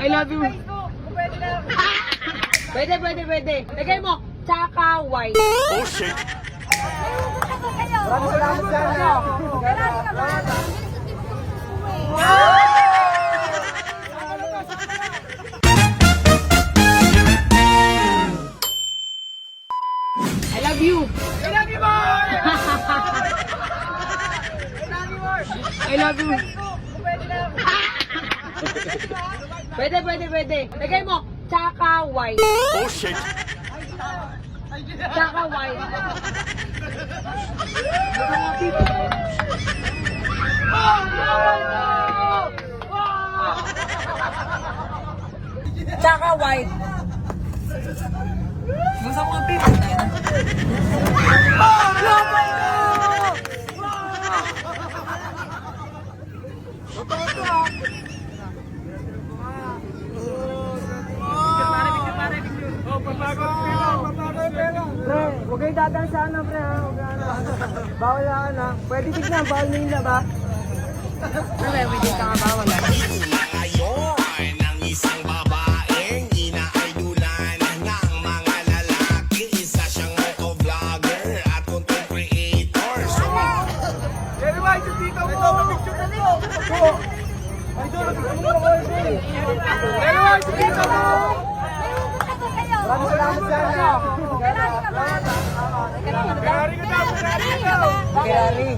I love you. Pwede. Lagay mo, tsaka white. Oh shit! Salamat sana. I love you. I love you. Pwede. Lagay mo, tsaka white. Oh shit! Tsaka white. Tsaka white. Gusto mo ang pipit na yan? Pre, huwag kayong dadaan sa ano, pre, ha? Huwag ano. Bawal na, ano. Pwede tignan, bawal na yun na ba? Pwede ka nga bawal. Ngayon, ang isang babaeng ina-idolan ng mga lalaki. Isa siyang motovlogger at content creator. So, Jerry White, yung tita mo! Picture na mo! Ito! Ay, doon, nagpapagawa ko yun, eh. Jerry White, yung tita mo! Salamat sana. Gary ka daw, Gary ka daw. Gary.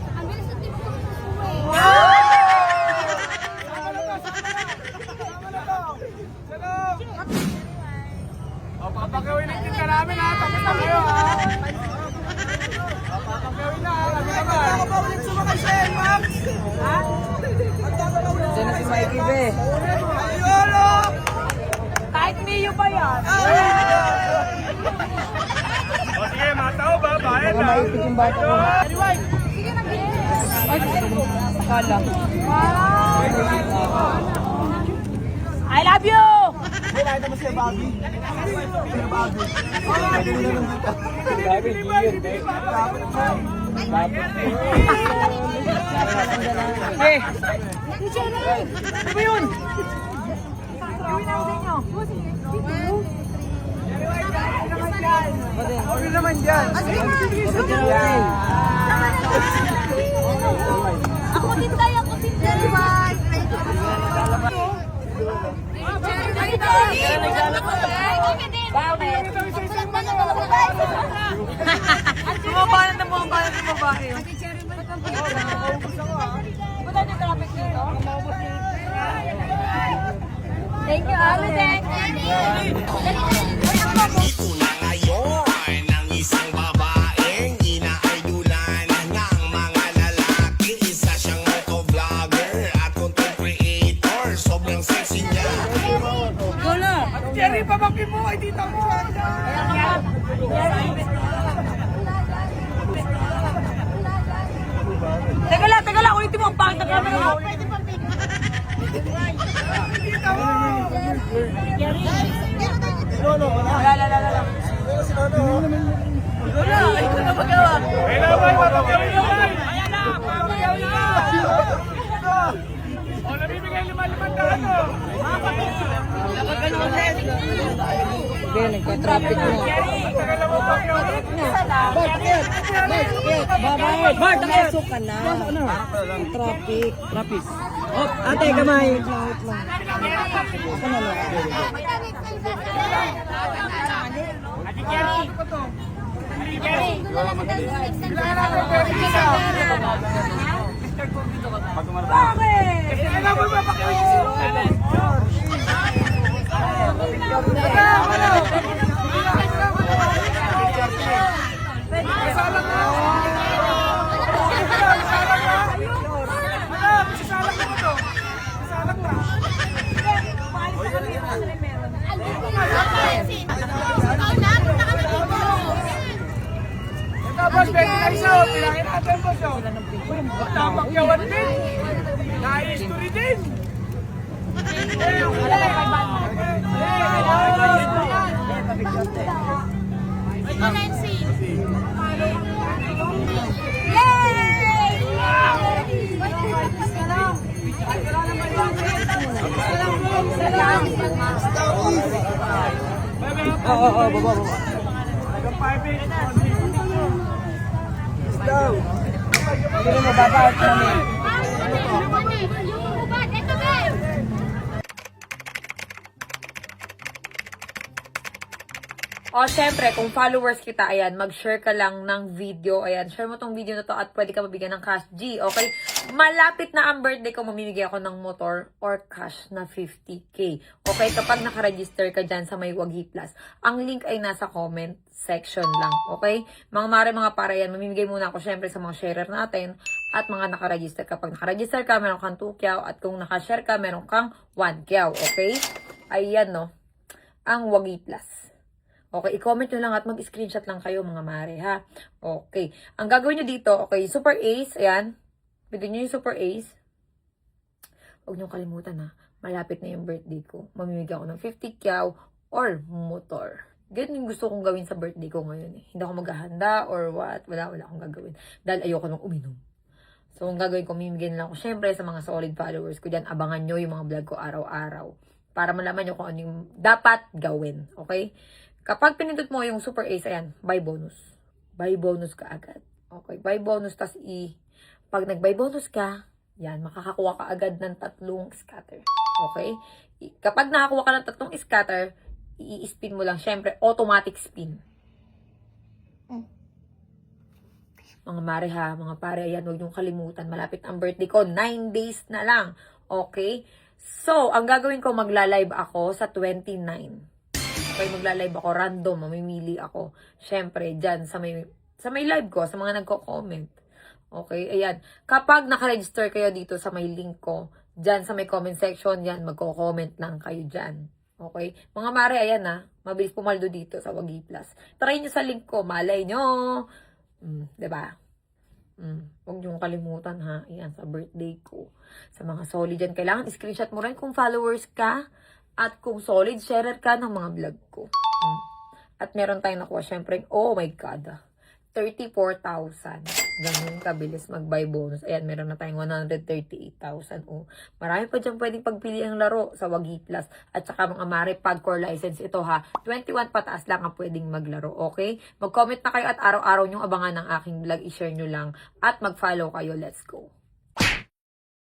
Papagawin ang tinta namin, ha? Tapos na kayo, ha? Papagawin na, ha? Kami naman. Ako pa ulit sumakay sa Air Max? Ha? Diyan na si Mikey, be. Ayolo! Kahit Mio pa yan. O sige, matao ba? Bayad na. Maipit yung bata ko. Akala. I love you! Hey, nakita mo si Bobby? Si Bobby. Bobby, yun, eh. Eh! Ano ba yun? Gawin ako sa inyo. Ano naman dyan? Ako din tayo, ako din Jerry White. Bumabalan ng babae. Thank you, Alden. ito na ngayon, ang isang babaeng ina-idolan ng mga lalaki. Isa siyang motovlogger at content creator. Sobrang sexy niya. Jerry, pamangkin mo kay tita mo. Teka lang, ulitin mo ang pangit na camera mo. Tita mo. Wala. Wala, ay ko na magawa. Kailangan, papagawin naman. Papagawin na. O, nabibigay 5,000 to. Be, nagka-traffic mo. Tagal na mo pagkawin. Bart, nakasok ka na. Traffic. Oh, ate, kamay. Wait lang. Ako na lang. Kailangan mo papakawin si Sino. Tapos, pwede na isa, bilangin natin po siya. Tapakyawan din. Na-history din. Oo, baba. Hanggang 5 daw. Sige mo, baba at kami. Yung ubat, ito ba? O, syempre, kung followers kita, ayan, mag-share ka lang ng video. Ayan, share mo tong video na to at pwede ka mabigyan ng cash G, okay? Malapit na ang birthday ko, mamimigay ako ng motor or cash na 50k. Okay, kapag nakaregister ka dyan sa may Wagi Plus, ang link ay nasa comment section lang, okay? Mga mare, mga para yan, mamimigay muna ako syempre sa mga sharer natin at mga nakaregister. Kapag nakaregister ka, meron kang 2 kyaw at kung nakashare ka, meron kang 1 kyaw, okay? Ayan, no? Ang Wagi Plus. Okay, i-comment nyo lang at mag-screenshot lang kayo mga mare, ha? Okay. Ang gagawin nyo dito, okay, Super Ace, ayan. Pwede nyo yung Super Ace. Huwag nyo kalimutan, ha? Malapit na yung birthday ko. Mamimigay ako ng 50 kyaw or motor. Ganyan yung gusto kong gawin sa birthday ko ngayon, eh. Hindi ako maghahanda or what. Wala akong gagawin. Dahil ayoko nang uminom. So, ang gagawin ko, mamimigay na lang ako, syempre, sa mga solid followers ko dyan. Abangan nyo yung mga vlog ko araw-araw. Para malaman nyo kung ano yung dapat gawin, okay? Kapag pinindot mo yung Super Ace, ayan, buy bonus. Buy bonus ka agad. Okay, buy bonus, tas pag nag-buy bonus ka, yan, makakakuha ka agad ng 3 scatter. Okay? Kapag nakakuha ka ng 3 scatter, i-spin mo lang, syempre, automatic spin. Mga mare ha, mga pare, ayan, huwag niyong kalimutan. Malapit ang birthday ko, 9 days na lang. Okay? So, ang gagawin ko, magla-live ako sa 29. Okay, magla-live ako, random, mamimili ako. Syempre, dyan, sa may live ko, sa mga nagko-comment. Okay, ayan. Kapag nakaregister kayo dito sa may link ko, dyan sa may comment section, yan, magko-comment lang kayo dyan. Okay? Mga mare, ayan na, mabilis pumaldo dito sa Wagi Plus. Try nyo sa link ko, malay nyo. Diba? Huwag nyo kalimutan ha, ayan, sa birthday ko. Sa mga solid dyan, kailangan screenshot mo rin kung followers ka. At kung solid, sharer ka ng mga vlog ko. At meron tayong nakuha, syempre, oh my God, 34,000. Ganun kabilis mag-buy bonus. Ayan, meron na tayong 138,000. Oh, marami pa dyan pwedeng pagpili ang laro sa Wagi Plus. At saka mga mare, pag-core license ito ha. 21 pataas lang ang pwedeng maglaro, okay? Mag-comment na kayo at araw-araw nyong abangan ng aking vlog. I-share nyo lang. At mag-follow kayo. Let's go.